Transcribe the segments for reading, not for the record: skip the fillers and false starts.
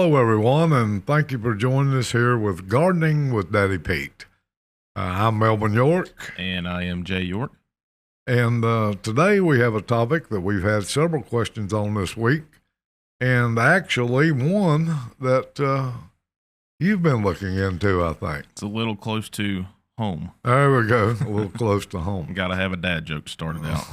Hello, everyone, and thank you for joining us here with Gardening with Daddy Pete. I'm Melvin York, And I am Jay York. and today we have a topic that we've had several questions on this week, and actually one that you've been looking into, I think. It's a little close to home. There we go, a little close to home. Got to have a dad joke to start it out.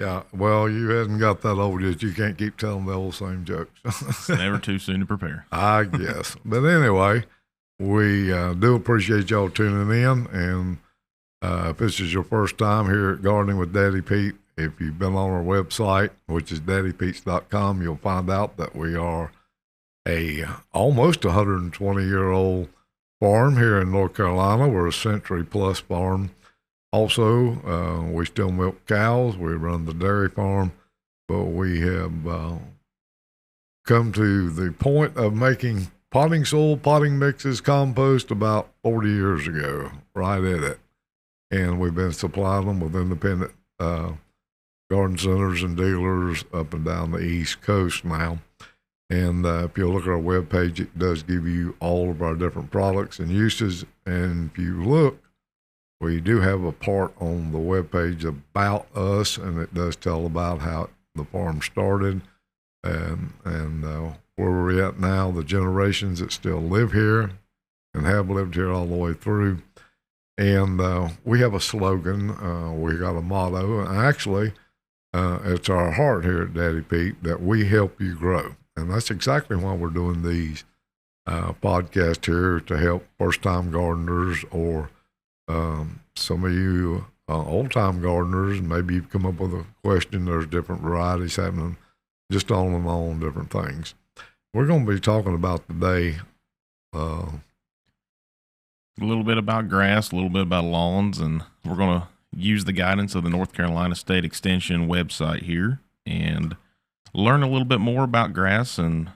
Yeah, well, you hadn't got that old yet. You can't keep telling the old same jokes. It's never too soon to prepare. I guess. But anyway, we do appreciate y'all tuning in. And if this is your first time here at Gardening with Daddy Pete, if you've been on our website, which is daddypetes.com, you'll find out that we are a almost 120-year-old farm here in North Carolina. We're a century-plus farm. Also, we still milk cows. We run the dairy farm, but we have come to the point of making potting soil, potting mixes, compost about 40 years ago, right at it. And we've been supplying them with independent garden centers and dealers up and down the East Coast now. And if you look at our webpage, it does give you all of our different products and uses. And if you look, we do have a part on the webpage about us, and it does tell about how the farm started and where we're at now, the generations that still live here and have lived here all the way through. And we have a slogan. We got a motto. And actually, it's our heart here at Daddy Pete that we help you grow. And that's exactly why we're doing these podcasts here, to help first-time gardeners or some of you old-time gardeners. Maybe you've come up with a question. There's different varieties happening, just on and on, different things. We're going to be talking about today a little bit about grass, a little bit about lawns, and we're going to use the guidance of the North Carolina State Extension website here and learn a little bit more about grass. And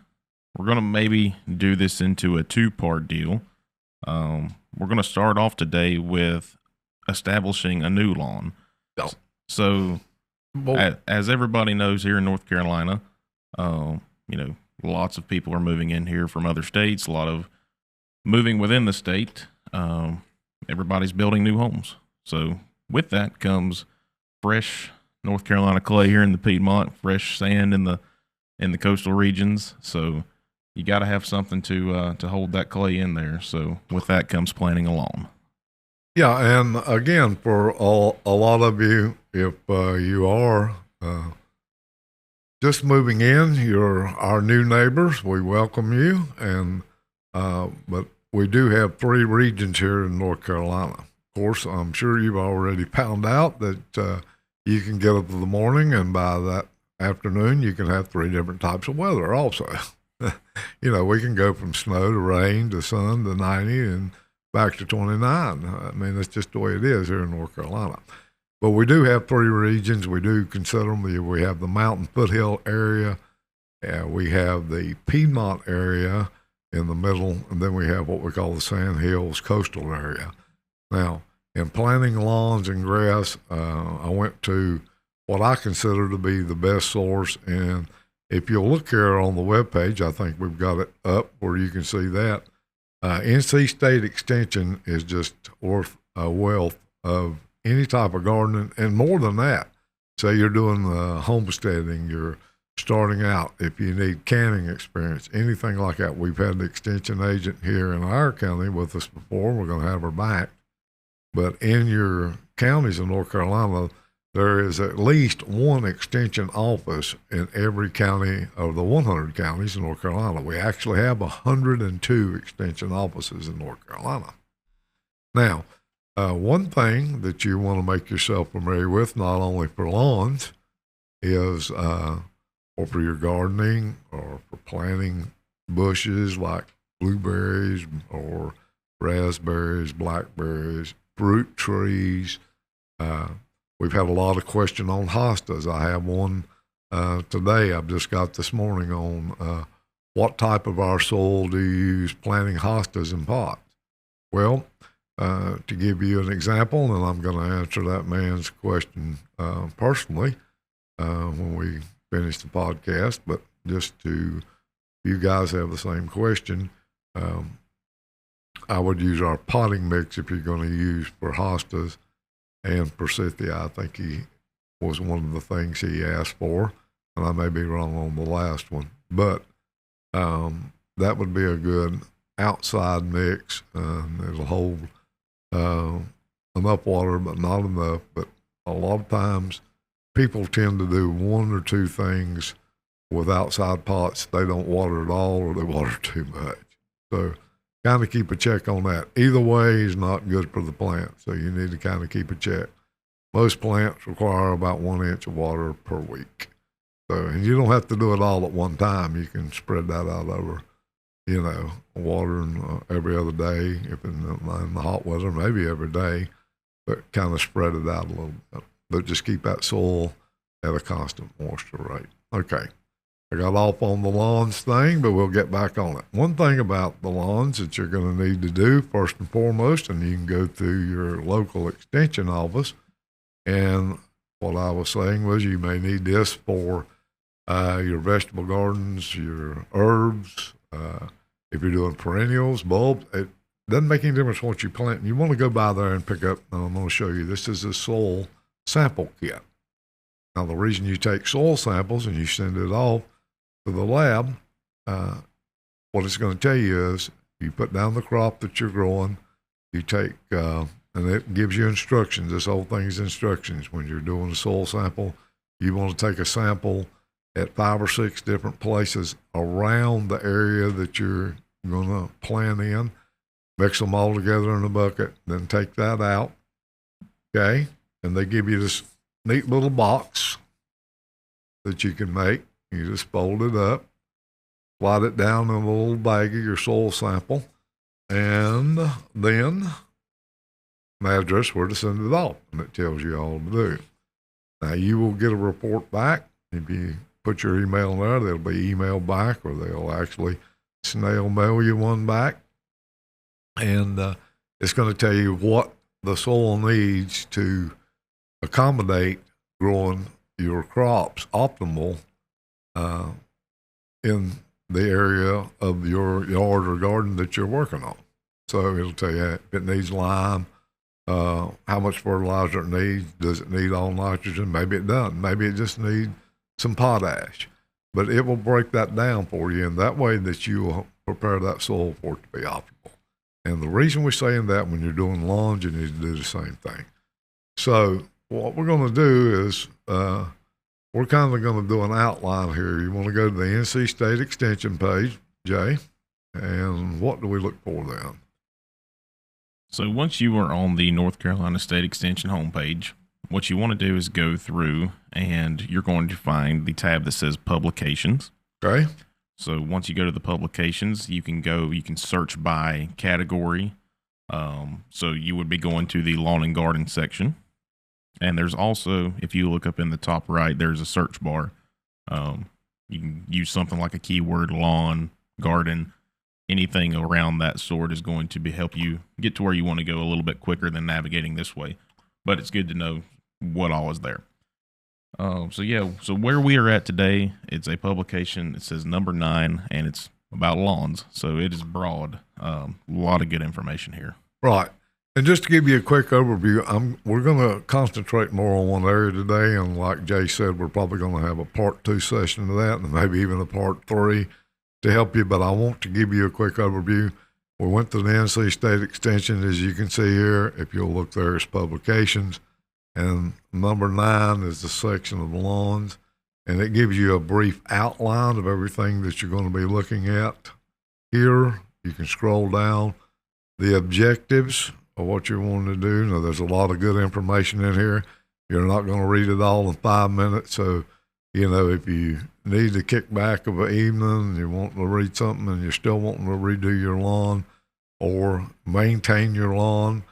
we're going to maybe do this into a two-part deal. We're going to start off today with establishing a new lawn. Oh. So, as everybody knows, here in North Carolina, lots of people are moving in here from other states, a lot of moving within the state. Everybody's building new homes. So, with that comes fresh North Carolina clay here in the Piedmont, fresh sand in the coastal regions. So, you got to have something to hold that clay in there. So with that comes planting a lawn. Yeah, and again, for a lot of you, if you are just moving in, you're our new neighbors. We welcome you, and but we do have 3 regions here in North Carolina. Of course, I'm sure you've already found out that you can get up in the morning, and by that afternoon, you can have 3 different types of weather also. We can go from snow to rain to sun to 90 and back to 29. I mean, that's just the way it is here in North Carolina. But we do have 3 regions. We do consider them. We have the mountain foothill area. We have the Piedmont area in the middle. And then we have what we call the Sand Hills coastal area. Now, in planting lawns and grass, I went to what I consider to be the best source. And if you'll look here on the webpage, I think we've got it up where you can see that. NC State Extension is just worth a wealth of any type of gardening, and more than that. Say you're doing homesteading, you're starting out, if you need canning experience, anything like that. We've had the extension agent here in our county with us before. We're going to have her back. But in your counties in North Carolina, there is at least one extension office in every county of the 100 counties in North Carolina. We actually have 102 extension offices in North Carolina. Now, one thing that you want to make yourself familiar with, not only for lawns, is or for your gardening or for planting bushes like blueberries or raspberries, blackberries, fruit trees. We've had a lot of question on hostas. I have one today I've just got this morning on what type of our soil do you use planting hostas in pots? Well, to give you an example, and I'm going to answer that man's question personally when we finish the podcast, but just to you guys have the same question, I would use our potting mix if you're going to use for hostas and forsythia. I think he was one of the things he asked for, and I may be wrong on the last one, but that would be a good outside mix. It'll hold enough water, but not enough. But a lot of times, people tend to do one or two things with outside pots. They don't water at all, or they water too much. So kind of keep a check on that. Either way is not good for the plant, so you need to kind of keep a check. Most plants require about 1 inch of water per week. So, and you don't have to do it all at one time. You can spread that out over, watering every other day, if in the hot weather, maybe every day, but kind of spread it out a little bit. But just keep that soil at a constant moisture rate. Okay. I got off on the lawns thing, but we'll get back on it. One thing about the lawns that you're going to need to do, first and foremost, and you can go through your local extension office, and what I was saying was you may need this for your vegetable gardens, your herbs, if you're doing perennials, bulbs. It doesn't make any difference what you plant. You want to go by there and pick up, and I'm going to show you, this is a soil sample kit. Now, the reason you take soil samples and you send it off to the lab, what it's going to tell you is you put down the crop that you're growing, you take, and it gives you instructions. This whole thing is instructions. When you're doing a soil sample, you want to take a sample at 5 or 6 different places around the area that you're going to plant in, mix them all together in a bucket, then take that out, okay? And they give you this neat little box that you can make. You just fold it up, slide it down in a little bag of your soil sample, and then an address where to send it off, and it tells you all to do. Now, you will get a report back. If you put your email in there, they'll be emailed back, or they'll actually snail mail you one back. And it's going to tell you what the soil needs to accommodate growing your crops optimal in the area of your yard or garden that you're working on. So it'll tell you if it needs lime, how much fertilizer it needs. Does it need all nitrogen? Maybe it doesn't. Maybe it just needs some potash. But it will break that down for you, and that way that you will prepare that soil for it to be optimal. And the reason we're saying that, when you're doing lawns, you need to do the same thing. So what we're going to do is we're kind of going to do an outline here. You want to go to the NC State Extension page, Jay, and what do we look for then? So once you are on the North Carolina State Extension homepage, what you want to do is go through, and you're going to find the tab that says Publications. Okay. So once you go to the publications, you can search by category. So you would be going to the lawn and garden section. And there's also, if you look up in the top right, there's a search bar. You can use something like a keyword, lawn, garden, anything around that sort is going to help you get to where you want to go a little bit quicker than navigating this way. But it's good to know what all is there. So where we are at today, it's a publication. It says number 9, and it's about lawns. So it is broad. A lot of good information here. Right. And just to give you a quick overview, we're going to concentrate more on one area today. And like Jay said, we're probably going to have a part 2 session of that, and maybe even a part 3 to help you. But I want to give you a quick overview. We went to the NC State Extension, as you can see here. If you'll look there, it's publications. And number 9 is the section of lawns. And it gives you a brief outline of everything that you're going to be looking at here. You can scroll down. The objectives of what you're wanting to do. Now, there's a lot of good information in here. You're not going to read it all in 5 minutes. So, if you need to kick back of an evening, you're wanting to read something and you're still wanting to redo your lawn or maintain your lawn,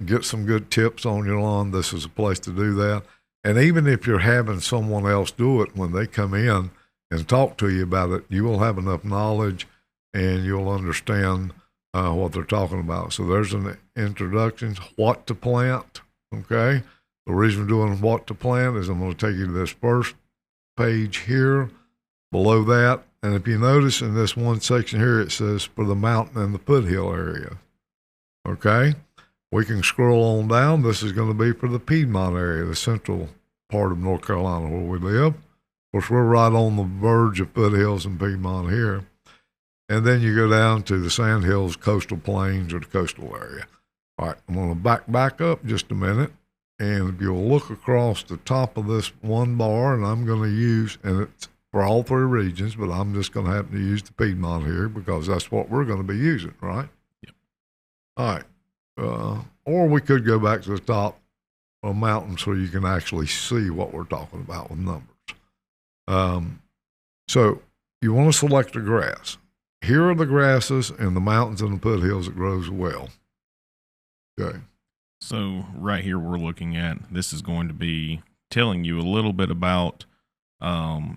get some good tips on your lawn, this is a place to do that. And even if you're having someone else do it, when they come in and talk to you about it, you will have enough knowledge and you'll understand what they're talking about. So there's an introduction, what to plant, okay? The reason we're doing what to plant is I'm going to take you to this first page here. Below that, And if you notice in this one section here, it says for the mountain and the foothill area. Okay? We can scroll on down. This is going to be for the Piedmont area, the central part of North Carolina where we live. Of course, we're right on the verge of foothills and Piedmont here. And then you go down to the Sandhills, coastal plains, or the coastal area. All right, I'm going to back up just a minute. And if you'll look across the top of this one bar, and I'm going to use, and it's for all three regions, but I'm just going to happen to use the Piedmont here because that's what we're going to be using, right? Yep. All right. Or we could go back to the top of a mountain so you can actually see what we're talking about with numbers. So you want to select a grass. Here are the grasses in the mountains and the foothills that grows well. Okay. So right here we're looking at, this is going to be telling you a little bit about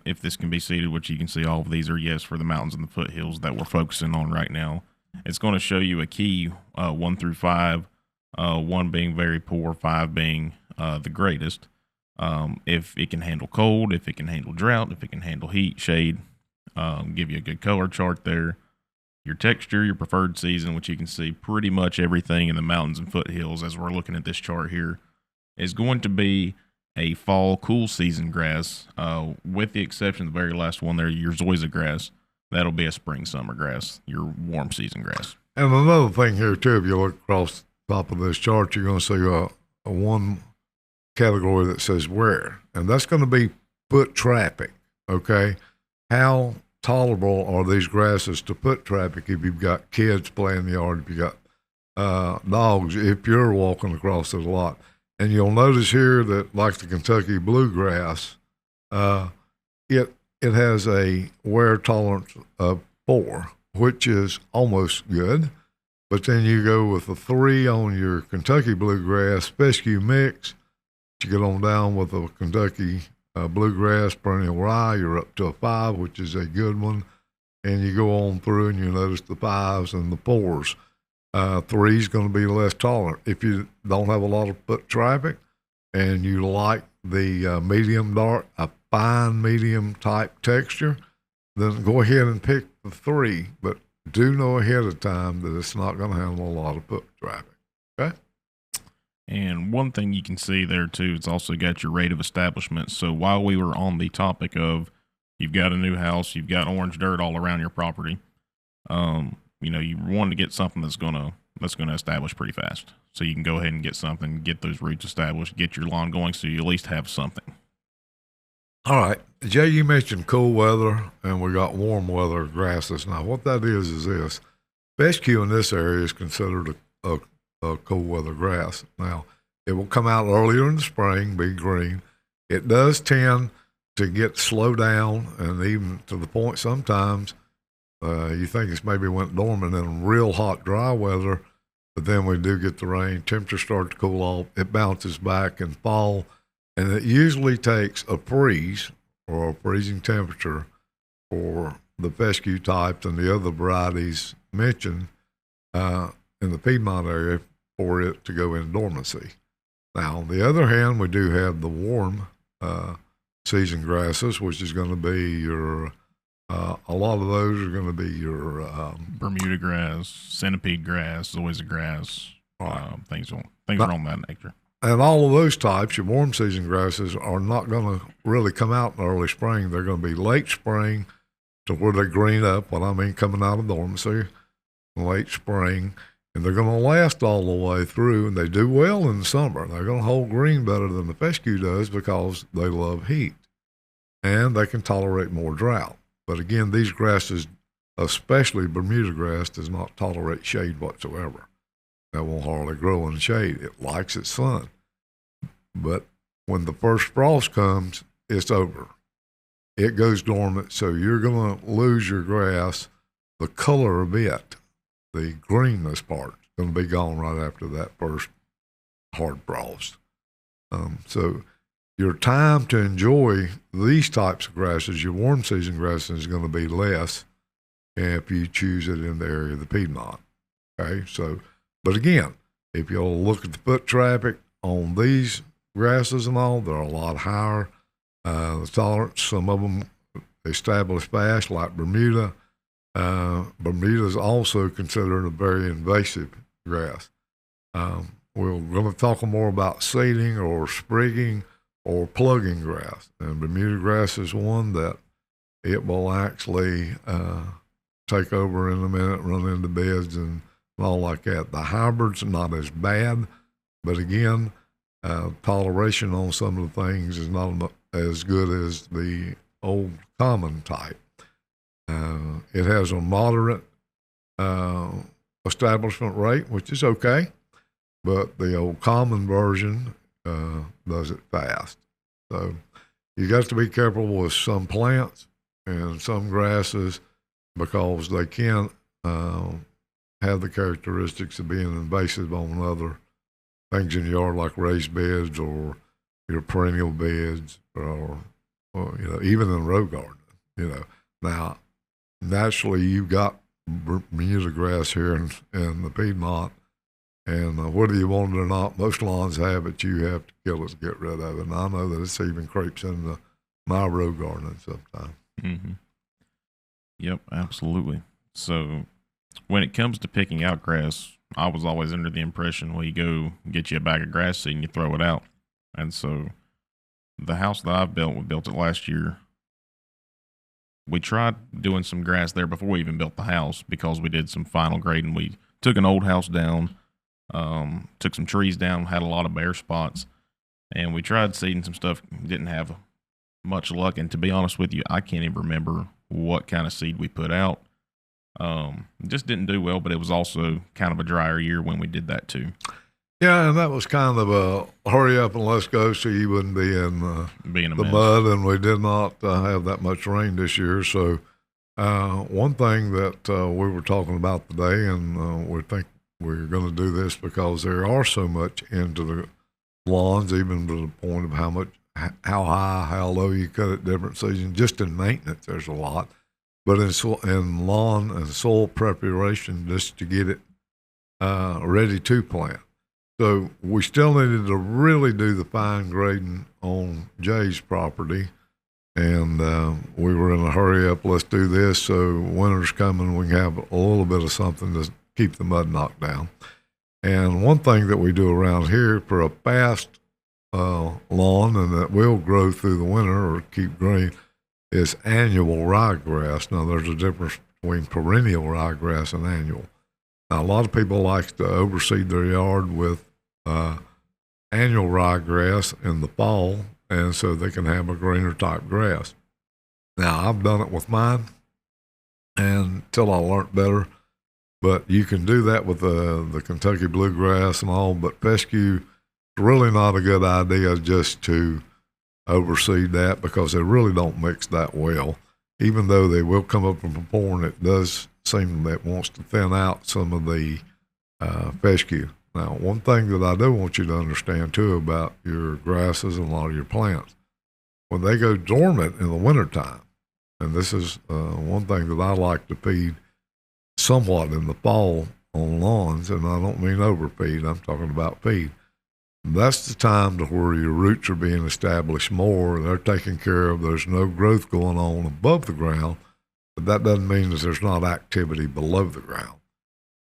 if this can be seeded, which you can see all of these are yes for the mountains and the foothills that we're focusing on right now. It's going to show you a key 1 through 5, 1 being very poor, 5 being the greatest. If it can handle cold, if it can handle drought, if it can handle heat, shade, give you a good color chart there. Your texture, your preferred season, which you can see pretty much everything in the mountains and foothills as we're looking at this chart here, is going to be a fall cool season grass, with the exception of the very last one there, your zoysia grass. That'll be a spring summer grass, your warm season grass. And another thing here too, if you look across the top of this chart, you're going to see a one category that says where, and that's going to be foot traffic. Okay, how tolerable are these grasses to foot traffic if you've got kids playing in the yard, if you got dogs, if you're walking across it a lot. And you'll notice here that, like the Kentucky bluegrass, it has a wear tolerance of 4, which is almost good. But then you go with a 3 on your Kentucky bluegrass fescue mix. You get on down with a Kentucky bluegrass perennial rye, you're up to a 5, which is a good one. And you go on through and you notice the 5s and the 4s. 3 is going to be less tolerant. If you don't have a lot of foot traffic and you like the medium dark, a fine medium type texture, then go ahead and pick the 3. But do know ahead of time that it's not going to handle a lot of foot traffic. Okay? And one thing you can see there too, it's also got your rate of establishment. So while we were on the topic of you've got a new house, you've got orange dirt all around your property, you want to get something that's gonna establish pretty fast. So you can go ahead and get something, get those roots established, get your lawn going, so you at least have something. All right, Jay, you mentioned cool weather, and we got warm weather grasses. Now, what that is this: fescue in this area is considered a cool weather grass. Now, it will come out earlier in the spring, be green. It does tend to get slow down, and even to the point sometimes you think it's maybe went dormant in real hot, dry weather, but then we do get the rain, temperatures start to cool off, it bounces back in fall, and it usually takes a freeze or a freezing temperature for the fescue types and the other varieties mentioned in the Piedmont area for it to go in dormancy. Now, on the other hand, we do have the warm season grasses, which is going to be your a lot of those are going to be your Bermuda grass, centipede grass, zoysia grass, things are on that nature. And all of those types, your warm season grasses, are not going to really come out in early spring. They're going to be late spring to where they green up. What I mean, coming out of dormancy, late spring, and they're going to last all the way through. And they do well in the summer. They're going to hold green better than the fescue does because they love heat, and they can tolerate more drought. But again, these grasses, especially Bermuda grass, does not tolerate shade whatsoever. That won't hardly grow in the shade. It likes its sun. But when the first frost comes, it's over. It goes dormant, so you're going to lose your grass. The color of it, the greenness part, is going to be gone right after that first hard frost. So your time to enjoy these types of grasses, your warm season grasses, is going to be less if you choose it in the area of the Piedmont. Okay, so, but again, if you'll look at the foot traffic on these grasses and all, they're a lot higher. The tolerance, some of them, established fast, like Bermuda. Bermuda is also considered a very invasive grass. We're going to talk more about seeding or sprigging or plugging grass. And Bermuda grass is one that it will actually take over in a minute, run into beds and all like that. The hybrids are not as bad, but again, toleration on some of the things is not as good as the old common type. It has a moderate establishment rate, which is okay, but the old common version does it fast. So you got to be careful with some plants and some grasses because they can have the characteristics of being invasive on other things in your yard, like raised beds or your perennial beds, or even in row garden. Now naturally you've got Bermuda grass here in the Piedmont, and whether you want it or not, most lawns have it. You have to kill it to get rid of it. And I know that it's even creeps into my row garden sometimes. Mm-hmm. Yep, absolutely. So when it comes to picking out grass, I was always under the impression, well, you go get you a bag of grass seed and you throw it out. And so the house that I've built, we built it last year. We tried doing some grass there before we even built the house because we did some final grading. We took an old house down, took some trees down, had a lot of bare spots, and we tried seeding some stuff, didn't have much luck. And to be honest with you, I can't even remember what kind of seed we put out. Just didn't do well, but it was also kind of a drier year when we did that too. Yeah, and that was kind of a hurry up and let's go so you wouldn't be in the mud, and we did not have that much rain this year. So one thing that we were talking about today, and we think we're going to do this because there are so much into the lawns, even to the point of how high, how low you cut at different seasons. Just in maintenance, there's a lot. But in lawn and soil preparation, just to get it ready to plant. So we still needed to really do the fine grading on Jay's property, and we were in a hurry up. Let's do this so winter's coming. We can have a little bit of something to keep the mud knocked down. And one thing that we do around here for a fast lawn and that will grow through the winter or keep growing is annual ryegrass. Now there's a difference between perennial ryegrass and annual. Now, a lot of people like to overseed their yard with annual ryegrass in the fall, and so they can have a greener type grass. Now, I've done it with mine until I learned better, but you can do that with the Kentucky bluegrass and all, but fescue is really not a good idea just to overseed that because they really don't mix that well. Even though they will come up from pouring, it does seem that it wants to thin out some of the fescue. Now, one thing that I do want you to understand too about your grasses and a lot of your plants, when they go dormant in the wintertime, and this is one thing that I like to feed somewhat in the fall on lawns, and I don't mean overfeed, I'm talking about feed. That's the time to where your roots are being established more. They're taken care of. There's no growth going on above the ground, but that doesn't mean that there's not activity below the ground.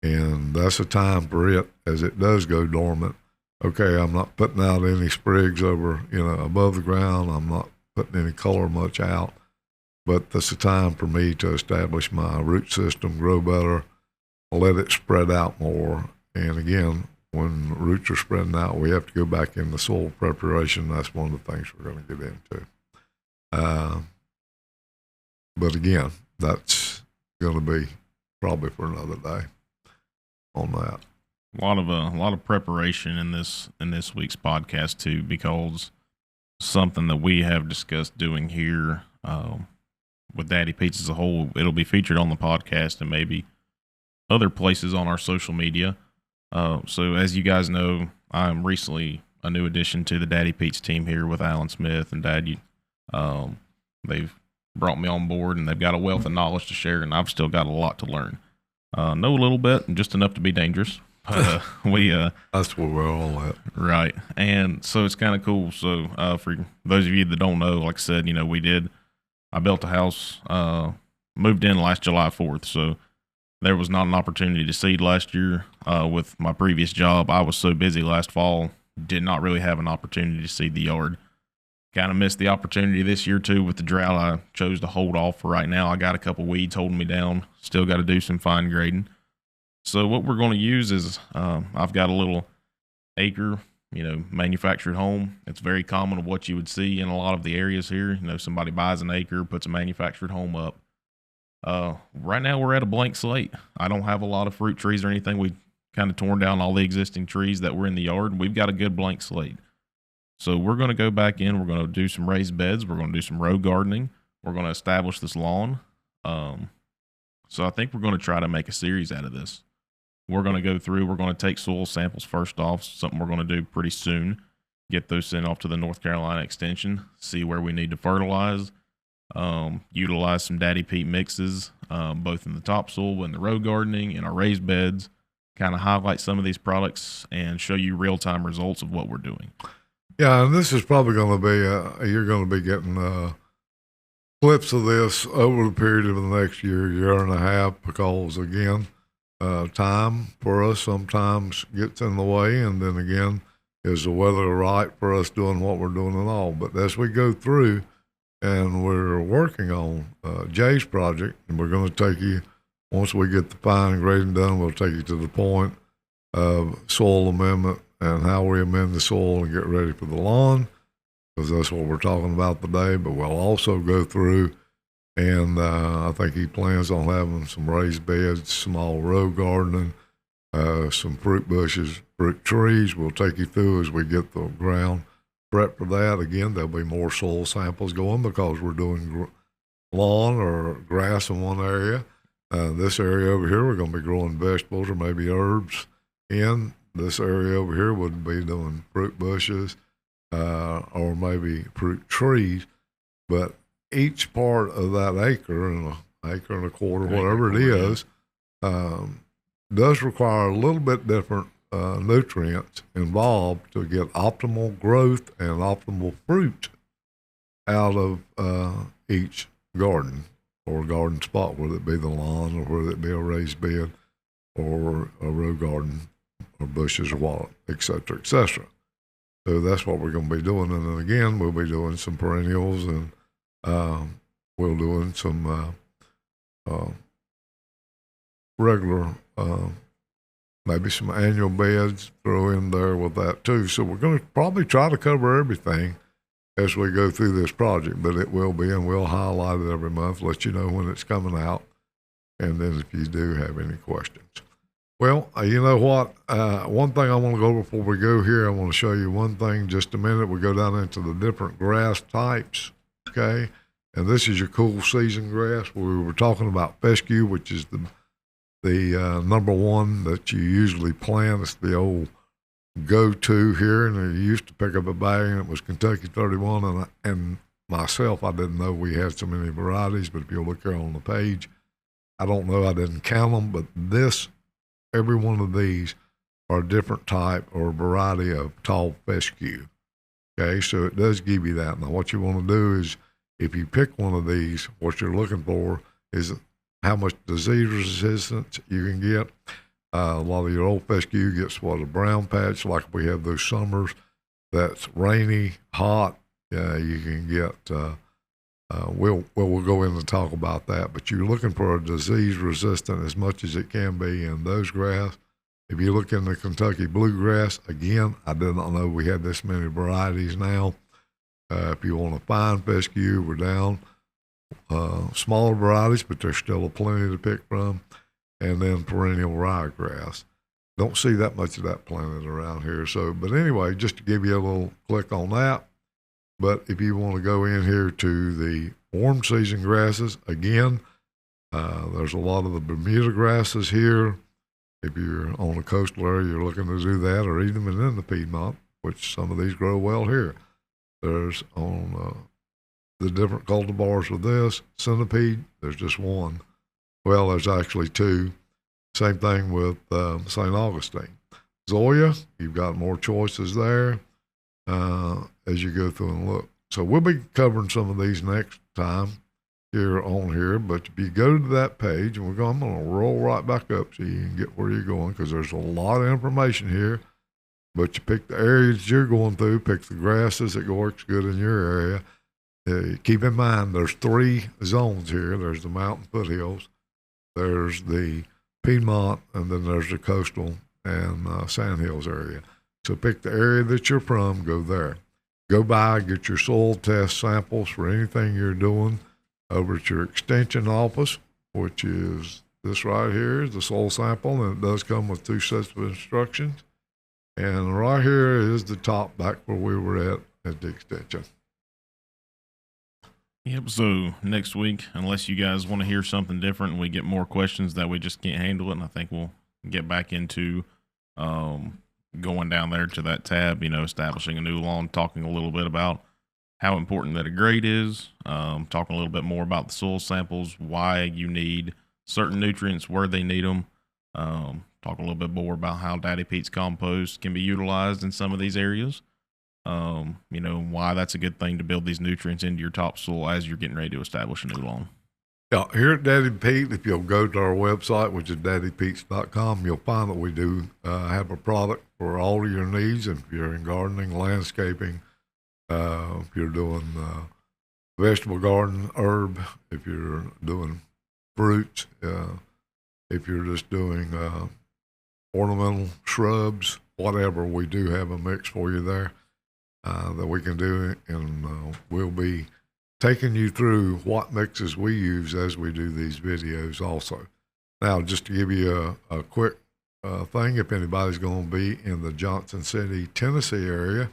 And that's a time for it as it does go dormant. Okay, I'm not putting out any sprigs over, above the ground. I'm not putting any color much out, but that's a time for me to establish my root system, grow better, let it spread out more. And again, when roots are spreading out, we have to go back into soil preparation. That's one of the things we're going to get into. But again, that's going to be probably for another day on that. A lot of preparation in this week's podcast too, because something that we have discussed doing here with Daddy Pete's as a whole, it'll be featured on the podcast and maybe other places on our social media. So as you guys know, I'm recently a new addition to the Daddy Pete's team here with Alan Smith and Dad. They've brought me on board and they've got a wealth of knowledge to share, and I've still got a lot to learn. Know a little bit, just enough to be dangerous. But that's where we're all at. Right. And so it's kind of cool. So for those of you that don't know, like I said, we did I built a house, moved in last July 4th, so there was not an opportunity to seed last year. With my previous job, I was so busy last fall, did not really have an opportunity to seed the yard. Kind of missed the opportunity this year too with the drought. I chose to hold off for right now. I got a couple weeds holding me down. Still got to do some fine grading. So what we're going to use is I've got a little acre, manufactured home. It's very common of what you would see in a lot of the areas here. Somebody buys an acre, puts a manufactured home up. Right now we're at a blank slate. I don't have a lot of fruit trees or anything. We kind of torn down all the existing trees that were in the yard. We've got a good blank slate. So we're going to go back in. We're going to do some raised beds. We're going to do some row gardening. We're going to establish this lawn. So I think we're going to try to make a series out of this. We're going to go through. We're going to take soil samples first off, something we're going to do pretty soon. Get those sent off to the North Carolina Extension, see where we need to fertilize, utilize some Daddy Pete mixes, both in the topsoil and the row gardening, in our raised beds, kind of highlight some of these products and show you real-time results of what we're doing. Yeah, and this is probably going to be, you're going to be getting clips of this over the period of the next year and a half, because, again, time for us sometimes gets in the way, and then again, is the weather right for us doing what we're doing and all. But as we go through, and we're working on Jay's project, and we're going to take you, once we get the fine grading done, we'll take you to the point of soil amendment and how we amend the soil and get ready for the lawn, because that's what we're talking about today. But we'll also go through, and I think he plans on having some raised beds, small row gardening, some fruit bushes, fruit trees. We'll take you through as we get the ground prep for that. Again, there'll be more soil samples going because we're doing lawn or grass in one area. This area over here, we're going to be growing vegetables or maybe herbs in. This area over here would be doing fruit bushes or maybe fruit trees. But each part of that acre, and an acre and a quarter, whatever it is, does require a little bit different nutrients involved to get optimal growth and optimal fruit out of each garden or garden spot, whether it be the lawn or whether it be a raised bed or a row garden or bushes or what, et cetera, et cetera. So that's what we're going to be doing. And then again, we'll be doing some perennials, and we're doing some regular, maybe some annual beds throw in there with that too. So we're going to probably try to cover everything as we go through this project, but it will be, and we'll highlight it every month, let you know when it's coming out, and then if you do have any questions. Well, you know what? One thing I want to go before we go here, I want to show you one thing just a minute. We go down into the different grass types, okay? And this is your cool season grass. We were talking about fescue, which is the number one that you usually plant. It's the old go-to here, and you used to pick up a bag, and it was Kentucky 31, and myself, I didn't know we had so many varieties, but if you look here on the page, I don't know, I didn't count them, but every one of these are a different type or variety of tall fescue. Okay, so it does give you that. Now, what you want to do is, if you pick one of these, what you're looking for is how much disease resistance you can get. A lot of your old fescue gets a brown patch, like we have those summers that's rainy, hot. You can get, we'll go in and talk about that, but you're looking for a disease resistant as much as it can be in those grass. If you look in the Kentucky bluegrass, again, I did not know we had this many varieties now. If you want a fine fescue, we're down smaller varieties, but there's still plenty to pick from. And then perennial ryegrass. Don't see that much of that planted around here. So, but anyway, just to give you a little click on that. But if you want to go in here to the warm season grasses, again, there's a lot of the Bermuda grasses here. If you're on a coastal area, you're looking to do that, or even in the Piedmont, which some of these grow well here. There's on the different cultivars with this. Centipede, there's just one. Well, there's actually two. Same thing with St. Augustine. Zoysia, you've got more choices there as you go through and look. So we'll be covering some of these next time. here on here, but if you go to that page, and I'm going to roll right back up so you can get where you're going, because there's a lot of information here. But you pick the areas you're going through, pick the grasses that works good in your area. Keep in mind, there's 3 zones here. There's the mountain foothills, there's the Piedmont, and then there's the coastal and sandhills area. So pick the area that you're from, go there. Go by, get your soil test samples for anything you're doing over at your extension office, which is this right here, is the soil sample, and it does come with 2 sets of instructions. And right here is the top back where we were at the extension. Yep. So next week, unless you guys want to hear something different and we get more questions that we just can't handle it, and I think we'll get back into going down there to that tab, establishing a new lawn, talking a little bit about how important that a grade is, talking a little bit more about the soil samples, why you need certain nutrients, where they need them, talk a little bit more about how Daddy Pete's compost can be utilized in some of these areas. Why that's a good thing to build these nutrients into your topsoil as you're getting ready to establish a new lawn. Yeah, here at Daddy Pete, if you'll go to our website, which is daddypetes.com, you'll find that we do have a product for all of your needs. If you're in gardening, landscaping, if you're doing vegetable garden, herb, if you're doing fruits, if you're just doing ornamental shrubs, whatever, we do have a mix for you there that we can do, and we'll be taking you through what mixes we use as we do these videos also. Now, just to give you a quick thing, if anybody's going to be in the Johnson City, Tennessee area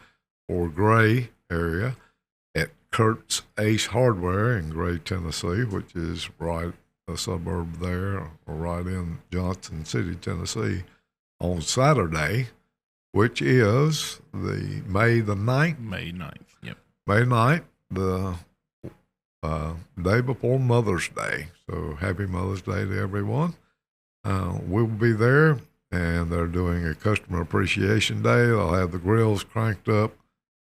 or Gray area at Kurt's Ace Hardware in Gray, Tennessee, which is right a suburb there or right in Johnson City, Tennessee, on Saturday, which is the May the 9th. May 9th, yep. May 9th, the day before Mother's Day. So happy Mother's Day to everyone. We'll be there, and they're doing a customer appreciation day. They'll have the grills cranked up.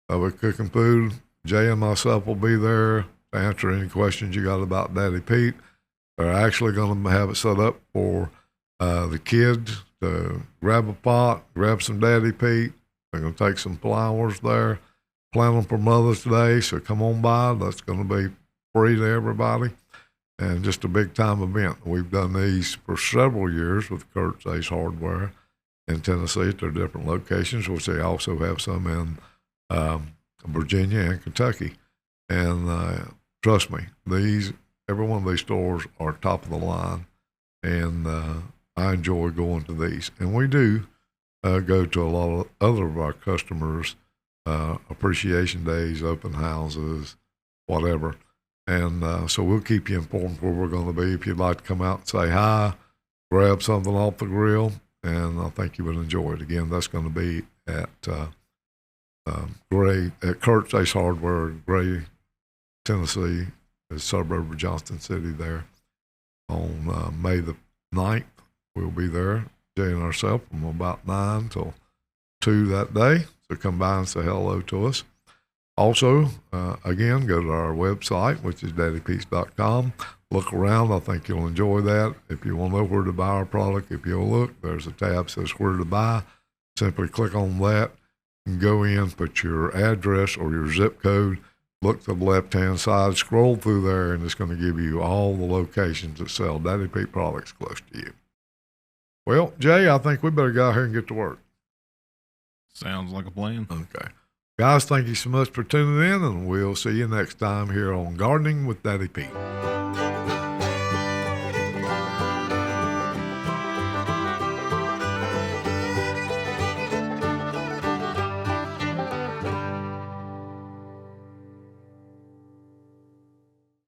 We're cooking food. Jay and myself will be there to answer any questions you got about Daddy Pete. They're actually going to have it set up for the kids to grab a pot, grab some Daddy Pete. They're going to take some flowers there, plant them for Mother's Day. So come on by. That's going to be free to everybody, and just a big time event. We've done these for several years with Kurt's Ace Hardware in Tennessee at their different locations, which they also have some in Virginia and Kentucky. And trust me, every one of these stores are top of the line, and I enjoy going to these. And we do go to a lot of other of our customers' appreciation days, open houses, whatever. And so we'll keep you informed where we're going to be. If you'd like to come out and say hi, grab something off the grill, and I think you would enjoy it. Again, that's going to be at Kurt's Ace Hardware, Gray, Tennessee, a suburb of Johnson City there on May the 9th. We'll be there, Jay and ourselves, from about 9 till 2 that day. So come by and say hello to us. Also, again, go to our website, which is daddypetes.com. Look around. I think you'll enjoy that. If you want to know where to buy our product, if you'll look, there's a tab that says where to buy. Simply click on that and go in, put your address or your zip code, look to the left-hand side, scroll through there, and it's going to give you all the locations that sell Daddy Pete products close to you. Well, Jay, I think we better go out here and get to work. Sounds like a plan. Okay. Guys, thank you so much for tuning in, and we'll see you next time here on Gardening with Daddy Pete.